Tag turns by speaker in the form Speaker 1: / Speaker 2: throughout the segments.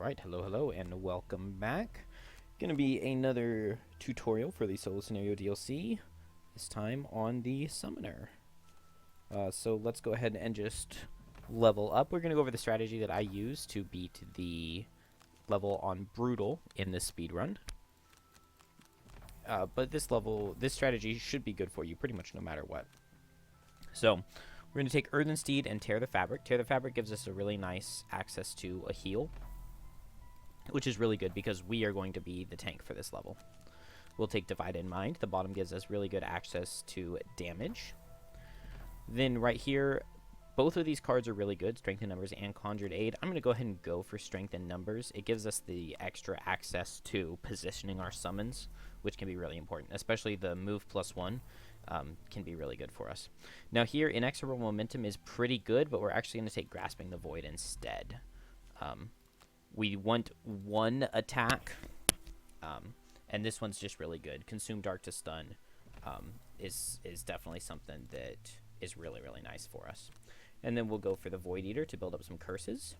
Speaker 1: Alright, hello, and welcome back. Gonna be another tutorial for the Solo Scenario DLC, this time on the Summoner. So let's go ahead and just level up. We're gonna go over the strategy that I use to beat the level on Brutal in this speedrun. But this strategy should be good for you pretty much no matter what. So, we're going to take Earthen Steed and Tear the Fabric. Tear the Fabric gives us a really nice access to a heal, which is really good because we are going to be the tank for this level. We'll take Divide in Mind. The bottom gives us really good access to damage. Then right here, both of these cards are really good, Strength in Numbers and Conjured Aid. I'm going to go ahead and go for Strength in Numbers. It gives us the extra access to positioning our summons, which can be really important, especially the move +1. Can be really good for us. Now here, Inexorable Momentum is pretty good, but we're actually going to take Grasping the Void instead. We want one attack, and this one's just really good. Consume Dark to stun is definitely something that is really, really nice for us. And then we'll go for the Void Eater to build up some curses.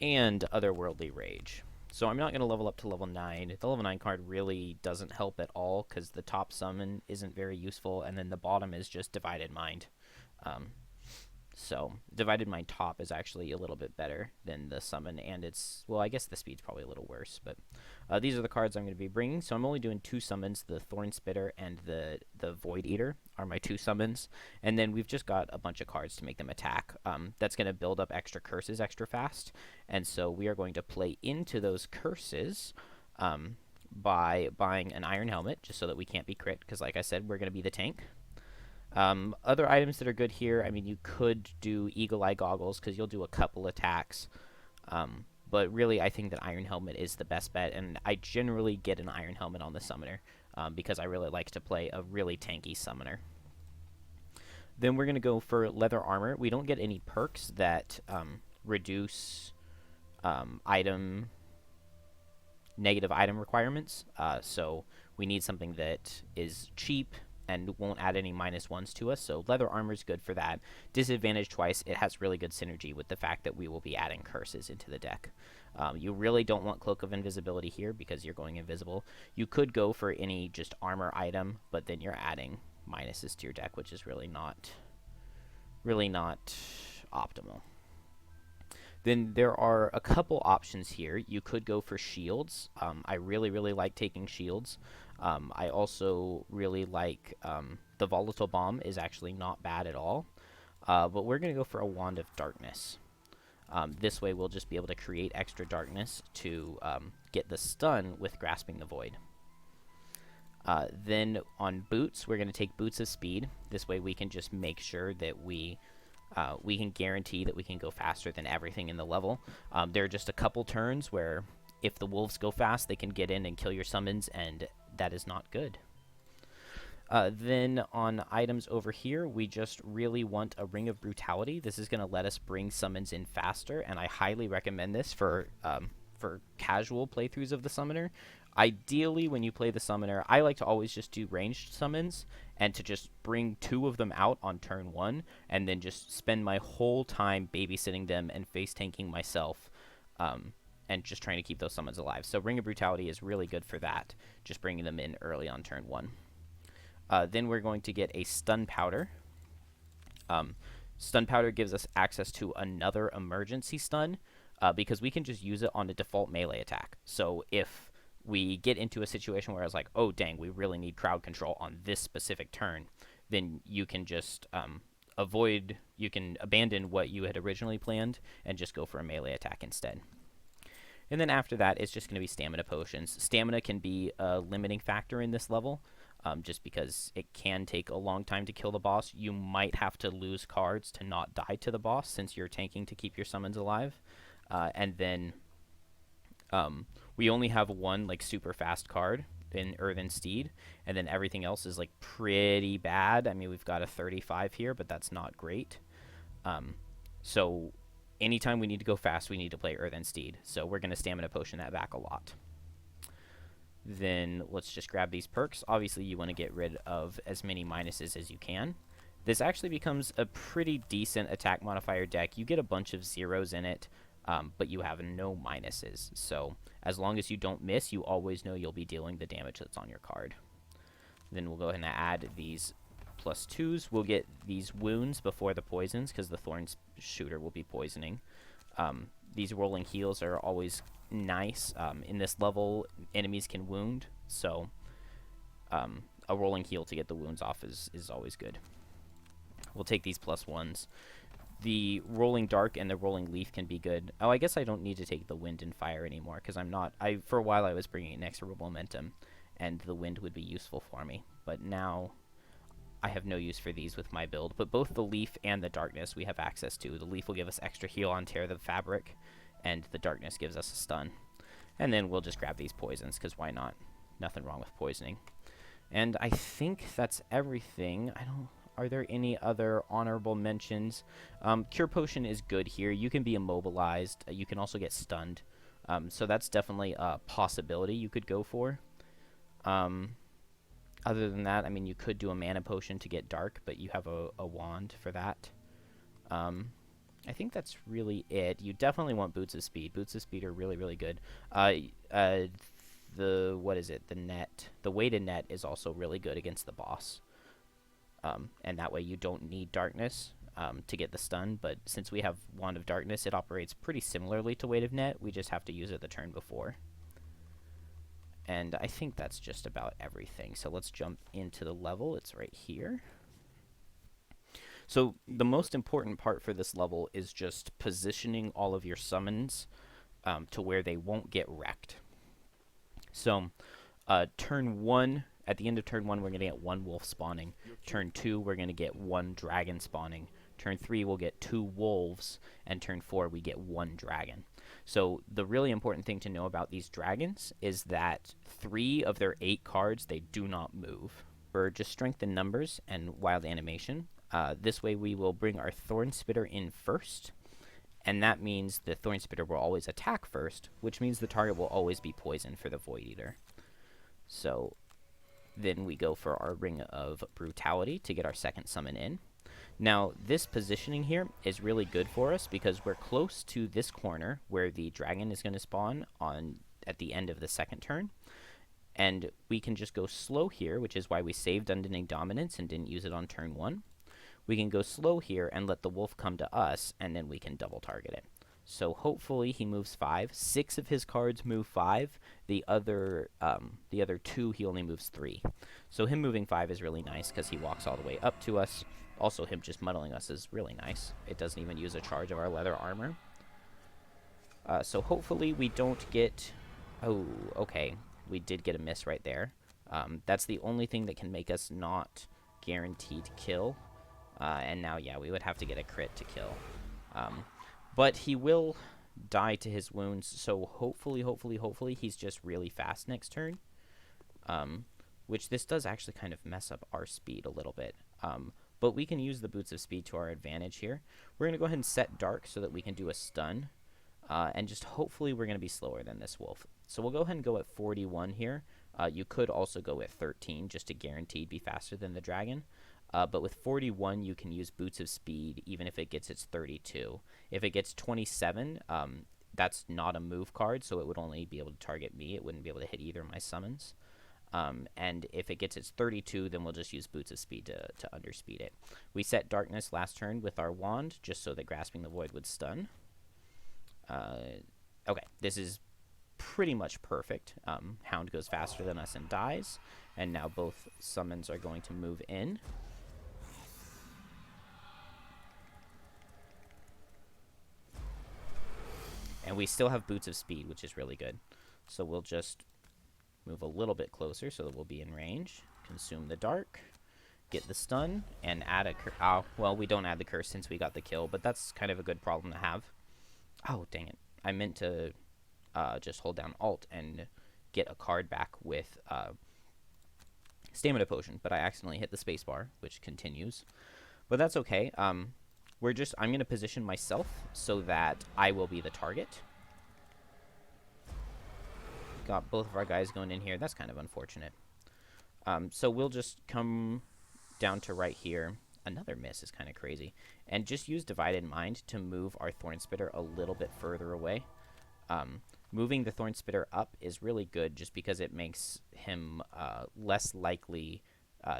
Speaker 1: And Otherworldly Rage. So I'm not going to level up to level 9. The level 9 card really doesn't help at all because the top summon isn't very useful, and then the bottom is just Divided Mind. So Divided Mind top is actually a little bit better than the summon, and it's, well, I guess the speed's probably a little worse, but these are the cards I'm going to be bringing. So I'm only doing 2 summons. The Thorn Spitter and the Void Eater are my 2 summons, and then we've just got a bunch of cards to make them attack. That's going to build up extra curses extra fast, and so we are going to play into those curses by buying an Iron Helmet, just so that we can't be crit, because like I said, we're going to be the tank. Other items that are good here, I mean, you could do Eagle Eye Goggles, because you'll do a couple attacks, but really I think that Iron Helmet is the best bet, and I generally get an Iron Helmet on the Summoner, because I really like to play a really tanky Summoner. Then we're going to go for Leather Armor. We don't get any perks that reduce negative item requirements, so we need something that is cheap and won't add any -1s to us, so Leather Armor is good for that. Disadvantage twice, it has really good synergy with the fact that we will be adding curses into the deck. You really don't want Cloak of Invisibility here because you're going invisible. You could go for any just armor item, but then you're adding minuses to your deck, which is really not optimal. Then there are a couple options here. You could go for shields. I really like taking shields. I also really like the Volatile Bomb is actually not bad at all. But we're going to go for a Wand of Darkness. This way we'll just be able to create extra darkness to get the stun with Grasping the Void. Then on Boots, we're going to take Boots of Speed. This way we can just make sure that we can guarantee that we can go faster than everything in the level. There are just a couple turns where if the wolves go fast, they can get in and kill your summons, and that is not good. Then on items over here, we just really want a Ring of Brutality. This is going to let us bring summons in faster, and I highly recommend this for casual playthroughs of the Summoner. Ideally, when you play the Summoner, I like to always just do ranged summons and to just bring 2 of them out on turn 1 and then just spend my whole time babysitting them and face tanking myself and just trying to keep those summons alive. So Ring of Brutality is really good for that, just bringing them in early on turn 1. Then we're going to get a Stun Powder. Stun Powder gives us access to another emergency stun because we can just use it on a default melee attack. So if we get into a situation where I was like, oh dang, we really need crowd control on this specific turn, then you can just you can abandon what you had originally planned and just go for a melee attack instead. And then after that, it's just going to be Stamina Potions. Stamina can be a limiting factor in this level, just because it can take a long time to kill the boss. You might have to lose cards to not die to the boss since you're tanking to keep your summons alive. And then we only have one like super fast card in Earthen Steed, and then everything else is like pretty bad. I mean, we've got a 35 here, but that's not great. So anytime we need to go fast, we need to play Earthen Steed. So we're going to Stamina Potion that back a lot. Then let's just grab these perks. Obviously, you want to get rid of as many minuses as you can. This actually becomes a pretty decent attack modifier deck. You get a bunch of zeros in it. but you have no minuses. So as long as you don't miss, you always know you'll be dealing the damage that's on your card. Then we'll go ahead and add these +2s. We'll get these wounds before the poisons, because the Thorn Shooter will be poisoning. These rolling heals are always nice. In this level, enemies can wound, so a rolling heal to get the wounds off is always good. We'll take these +1s. The Rolling Dark and the Rolling Leaf can be good. Oh, I guess I don't need to take the Wind and Fire anymore, because I'm not... For a while, I was bringing Inexorable Momentum, and the Wind would be useful for me. But now, I have no use for these with my build. But both the Leaf and the Darkness we have access to. The Leaf will give us extra heal on Tear the Fabric, and the Darkness gives us a stun. And then we'll just grab these poisons, because why not? Nothing wrong with poisoning. And I think that's everything. Are there any other honorable mentions? Cure Potion is good here. You can be immobilized. You can also get stunned. So that's definitely a possibility you could go for. Other than that, I mean, you could do a Mana Potion to get Dark, but you have a wand for that. I think that's really it. You definitely want Boots of Speed. Boots of Speed are really, really good. What is it? The net. The weighted net is also really good against the boss. And that way you don't need Darkness to get the stun, but since we have Wand of Darkness, it operates pretty similarly to Weight of Net. We just have to use it the turn before. And I think that's just about everything. So let's jump into the level. It's right here. So the most important part for this level is just positioning all of your summons to where they won't get wrecked. So turn 1... At the end of turn 1, we're going to get 1 wolf spawning. Turn 2, we're going to get 1 dragon spawning. Turn 3, we'll get 2 wolves. And turn 4, we get 1 dragon. So the really important thing to know about these dragons is that 3 of their 8 cards, they do not move. For just strength in numbers and wild animation, this way we will bring our Thorn Spitter in first. And that means the Thorn Spitter will always attack first, which means the target will always be poisoned for the Void Eater. So... then we go for our Ring of Brutality to get our second summon in. Now, this positioning here is really good for us because we're close to this corner where the dragon is going to spawn at the end of the second turn. And we can just go slow here, which is why we saved Unending Dominance and didn't use it on turn 1. We can go slow here and let the wolf come to us, and then we can double target it. So hopefully he moves 5. 6 of his cards move 5. The other 2 he only moves 3. So him moving 5 is really nice because he walks all the way up to us. Also, him just muddling us is really nice. It doesn't even use a charge of our leather armor. So hopefully we don't get... Oh, okay. We did get a miss right there. That's the only thing that can make us not guaranteed kill. And now, yeah, we would have to get a crit to kill. But he will die to his wounds, so hopefully he's just really fast next turn. Which this does actually kind of mess up our speed a little bit. But we can use the Boots of Speed to our advantage here. We're going to go ahead and set Dark so that we can do a stun. And just hopefully we're going to be slower than this wolf. So we'll go ahead and go at 41 here. You could also go at 13 just to guaranteed be faster than the dragon. But with 41, you can use Boots of Speed even if it gets its 32. If it gets 27, that's not a move card, so it would only be able to target me. It wouldn't be able to hit either of my summons. And if it gets its 32, then we'll just use Boots of Speed to underspeed it. We set Darkness last turn with our wand, just so that Grasping the Void would stun. Okay, this is pretty much perfect. Hound goes faster than us and dies. And now both summons are going to move in. And we still have Boots of Speed, which is really good. So we'll just move a little bit closer so that we'll be in range. Consume the Dark. Get the stun. And add a curse. Oh, well, we don't add the curse since we got the kill. But that's kind of a good problem to have. Oh, dang it. I meant to just hold down Alt and get a card back with Stamina Potion. But I accidentally hit the spacebar, which continues. But that's okay. I'm going to position myself so that I will be the target. Got both of our guys going in here. That's kind of unfortunate. So we'll just come down to right here. Another miss is kind of crazy. And just use Divided Mind to move our Thorn Spitter a little bit further away. Moving the Thorn Spitter up is really good just because it makes him less likely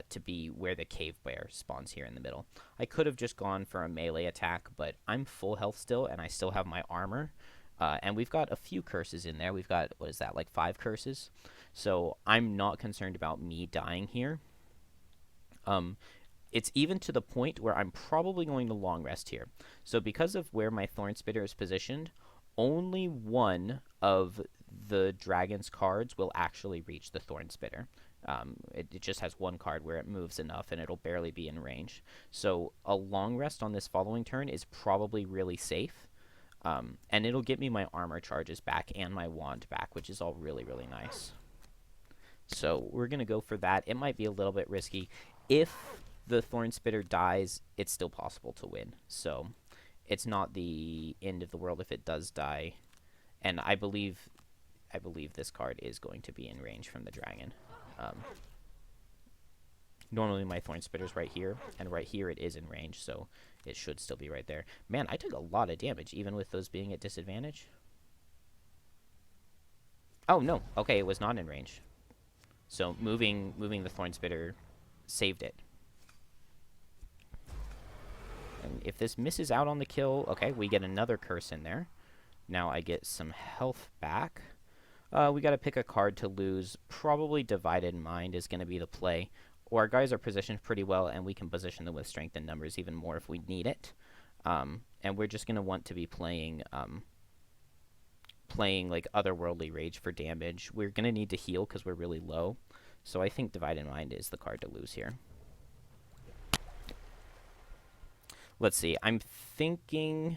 Speaker 1: to be where the Cave Bear spawns here in the middle. I could have just gone for a melee attack, but I'm full health still, and I still have my armor. And we've got a few curses in there. We've got, what is that, like 5 curses? So I'm not concerned about me dying here. It's even to the point where I'm probably going to long rest here. So because of where my Thorn Spitter is positioned, only one of the dragon's cards will actually reach the Thorn Spitter. It just has one card where it moves enough and it'll barely be in range. So a long rest on this following turn is probably really safe. And it'll get me my armor charges back and my wand back, which is all really, really nice. So we're going to go for that. It might be a little bit risky. If the Thorn Spitter dies, it's still possible to win. So it's not the end of the world if it does die. And I believe this card is going to be in range from the dragon. Normally my Thorn Spitter's right here, and right here it is in range, so it should still be right there. Man, I took a lot of damage, even with those being at disadvantage. Oh, no. Okay, it was not in range. So moving the Thorn Spitter saved it. And if this misses out on the kill, okay, we get another curse in there. Now I get some health back. We got to pick a card to lose. Probably Divided Mind is going to be the play. Or our guys are positioned pretty well, and we can position them with strength and numbers even more if we need it. And we're just going to want to be playing like Otherworldly Rage for damage. We're going to need to heal because we're really low. So I think Divided Mind is the card to lose here. Let's see. I'm thinking...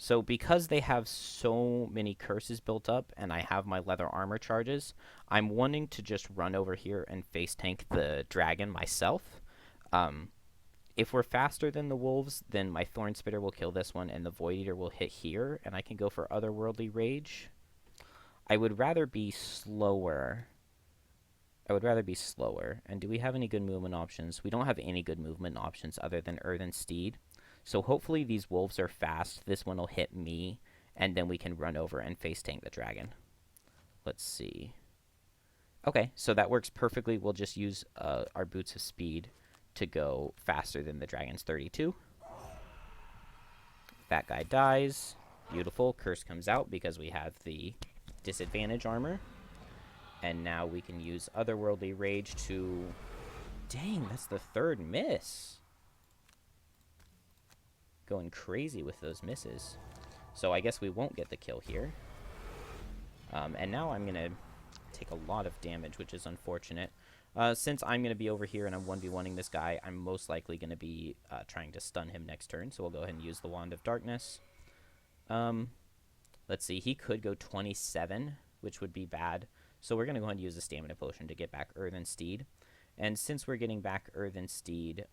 Speaker 1: So because they have so many curses built up and I have my leather armor charges, I'm wanting to just run over here and face tank the dragon myself. If we're faster than the wolves, then my Thorn Spitter will kill this one and the Void Eater will hit here, and I can go for Otherworldly Rage. I would rather be slower. And do we have any good movement options? We don't have any good movement options other than Earthen Steed. So hopefully these wolves are fast. This one will hit me, and then we can run over and face tank the dragon. Let's see. Okay, so that works perfectly. We'll just use our Boots of Speed to go faster than the dragon's 32. That guy dies. Beautiful. Curse comes out because we have the disadvantage armor. And now we can use Otherworldly Rage to... Dang, that's the 3rd miss. Going crazy with those misses. So I guess we won't get the kill here. And now I'm going to take a lot of damage, which is unfortunate. Since I'm going to be over here and I'm 1v1ing this guy, I'm most likely going to be trying to stun him next turn. So we'll go ahead and use the Wand of Darkness. Let's see. He could go 27, which would be bad. So we're going to go ahead and use the Stamina Potion to get back Earthen Steed. And since we're getting back Earthen Steed...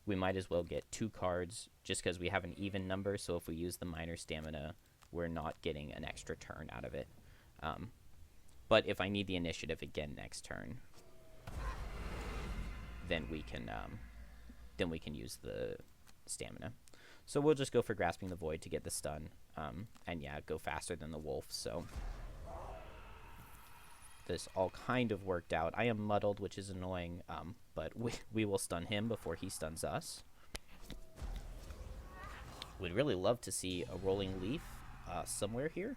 Speaker 1: we might as well get 2 cards just because we have an even number. So if we use the minor stamina, we're not getting an extra turn out of it. But if I need the initiative again next turn, then we can use the stamina. So we'll just go for Grasping the Void to get the stun. And yeah, go faster than the wolf. So this all kind of worked out. I am muddled, which is annoying, but we will stun him before he stuns us. Would really love to see a Rolling Leaf somewhere here.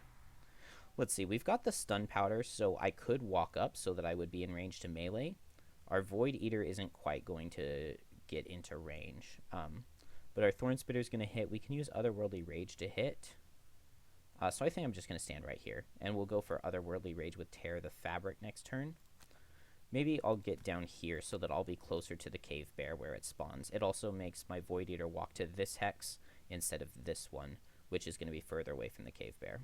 Speaker 1: Let's see, we've got the Stun Powder, so I could walk up so that I would be in range to melee. Our Void Eater isn't quite going to get into range. But our Thorn Spitter is going to hit. We can use Otherworldly Rage to hit. So I think I'm just going to stand right here. And we'll go for Otherworldly Rage with Tear the Fabric next turn. Maybe I'll get down here so that I'll be closer to the Cave Bear where it spawns. It also makes my Void Eater walk to this hex instead of this one, which is going to be further away from the Cave Bear.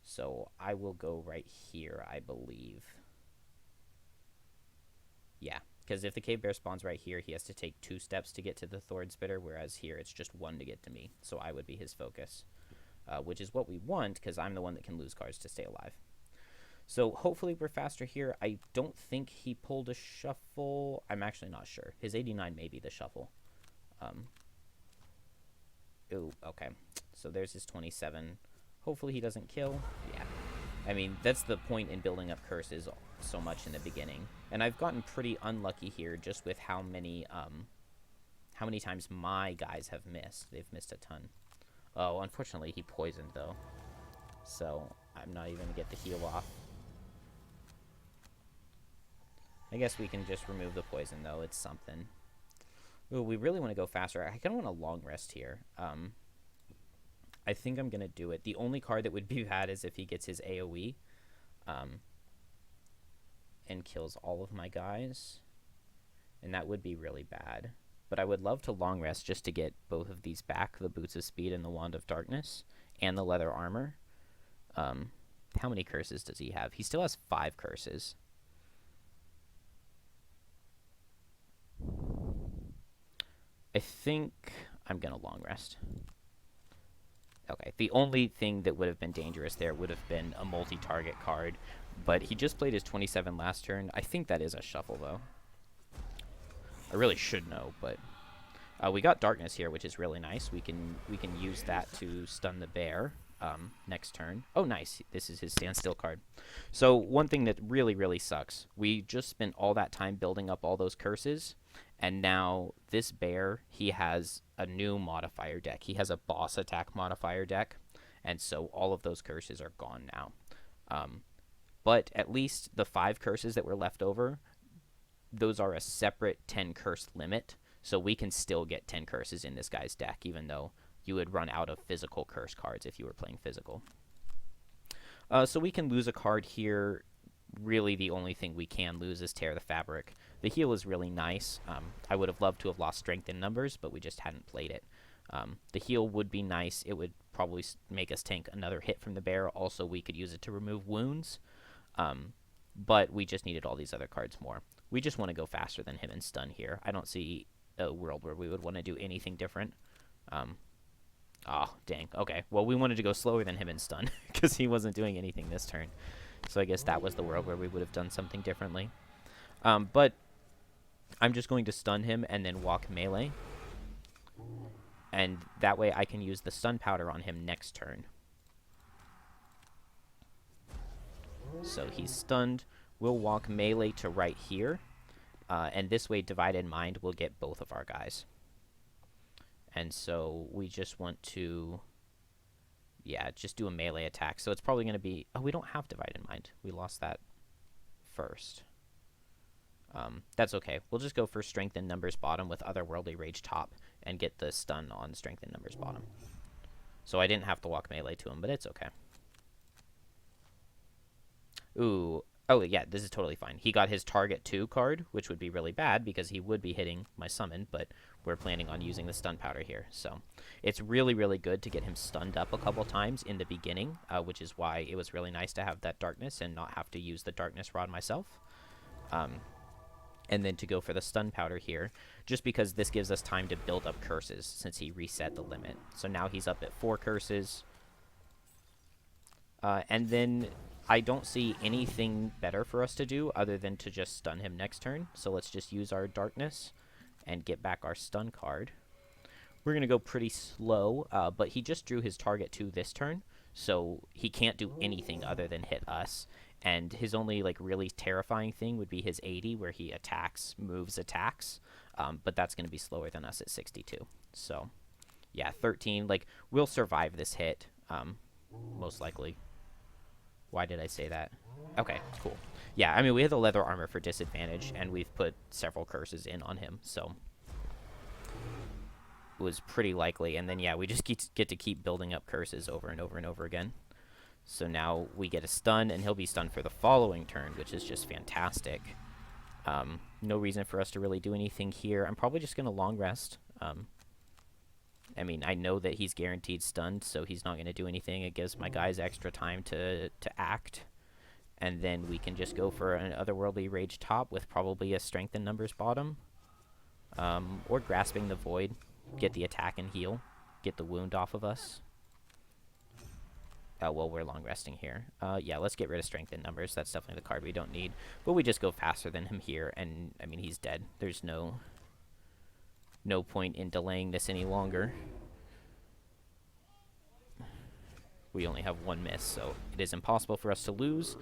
Speaker 1: So I will go right here, I believe. Yeah, because if the Cave Bear spawns right here, he has to take 2 steps to get to the Thorn Spitter, whereas here it's just 1 to get to me. So I would be his focus, which is what we want because I'm the one that can lose cards to stay alive. So hopefully we're faster here. I don't think he pulled a shuffle. I'm actually not sure. His 89 may be the shuffle. Ooh, okay. So there's his 27. Hopefully he doesn't kill. Yeah. I mean, that's the point in building up curses so much in the beginning. And I've gotten pretty unlucky here just with how many times my guys have missed. They've missed a ton. Oh, unfortunately he poisoned though. So I'm not even going to get the heal off. I guess we can just remove the poison though. It's something. Ooh, we really want to go faster. I kind of want a long rest here. I think I'm going to do it. The only card that would be bad is if he gets his AoE and kills all of my guys. And that would be really bad. But I would love to long rest just to get both of these back, the Boots of Speed and the Wand of Darkness, and the Leather Armor. How many curses does he have? He still has 5 curses. I think I'm going to long rest. Okay, the only thing that would have been dangerous there would have been a multi-target card, but he just played his 27 last turn. I think that is a shuffle, though. I really should know, but we got Darkness here, which is really nice. We can use that to stun the bear next turn. Oh, nice. This is his standstill card. So one thing that really, really sucks, we just spent all that time building up all those curses, and now this bear, he has a new modifier deck. He has a boss attack modifier deck, and so all of those curses are gone now. But at least the 5 curses that were left over, those are a separate 10 curse limit, so we can still get 10 curses in this guy's deck, even though you would run out of physical curse cards if you were playing physical. So we can lose a card here. Really, the only thing we can lose is Tear the Fabric. The heal is really nice. I would have loved to have lost Strength in numbers, but we just hadn't played it. The heal would be nice. It would probably make us tank another hit from the bear. Also, we could use it to remove wounds. But we just needed all these other cards more. We just want to go faster than him and stun here. I don't see a world where we would want to do anything different. Oh, dang. Okay. Well, we wanted to go slower than him and stun because he wasn't doing anything this turn. So I guess that was the world where we would have done something differently. But I'm just going to stun him and then walk melee. And that way I can use the stun powder on him next turn. So he's stunned. We'll walk melee to right here. And this way Divided Mind will get both of our guys. And so we just want to... yeah, just do a melee attack. So it's probably going to be... oh, we don't have Divided Mind. We lost that first. That's okay. We'll just go for Strength in Numbers bottom with Otherworldly Rage top and get the stun on Strength in Numbers bottom. So I didn't have to walk melee to him, but it's okay. Ooh. Oh, yeah, this is totally fine. He got his Target 2 card, which would be really bad because he would be hitting my summon, but we're planning on using the stun powder here. So it's really, really good to get him stunned up a couple times in the beginning, which is why it was really nice to have that Darkness and not have to use the Darkness Rod myself. And then to go for the stun powder here, just because this gives us time to build up curses since he reset the limit. So now he's up at 4 curses. And then I don't see anything better for us to do other than to just stun him next turn. So let's just use our Darkness and get back our stun card. We're going to go pretty slow, but he just drew his target 2 this turn, so he can't do anything other than hit us. And his only like really terrifying thing would be his 80, where he attacks, moves, attacks, but that's going to be slower than us at 62. So yeah, 13, like we'll survive this hit, most likely. Why did I say that? Okay, cool. Yeah, I mean, we have the leather armor for disadvantage, and we've put several curses in on him, so it was pretty likely. And then, yeah, we just get to keep building up curses over and over and over again. So now we get a stun, and he'll be stunned for the following turn, which is just fantastic. No reason for us to really do anything here. I'm probably just going to long rest. I mean, I know that he's guaranteed stunned, so he's not going to do anything. It gives my guys extra time to act. And then we can just go for an Otherworldly Rage top with probably a Strength in Numbers bottom. Or Grasping the Void. Get the attack and heal. Get the wound off of us. well, we're long resting here. Yeah, let's get rid of strength in numbers. That's definitely the card we don't need. But we just go faster than him here, and I mean, he's dead. There's no point in delaying this any longer. We only have one miss, so it is impossible for us to lose.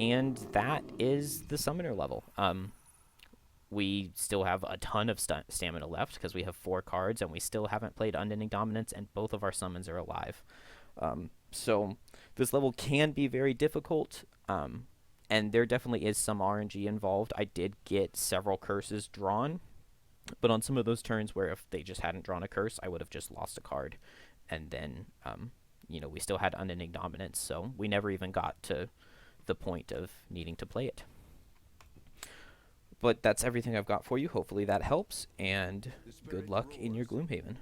Speaker 1: And that is the summoner level. We still have a ton of stamina left because we have 4 cards, and we still haven't played Unending Dominance, and both of our summons are alive. So this level can be very difficult, and there definitely is some RNG involved. I did get several curses drawn, but on some of those turns where if they just hadn't drawn a curse, I would have just lost a card, and then you know, we still had Unending Dominance, so we never even got to the point of needing to play it. But that's everything I've got for you. Hopefully that helps, and good luck in your Gloomhaven.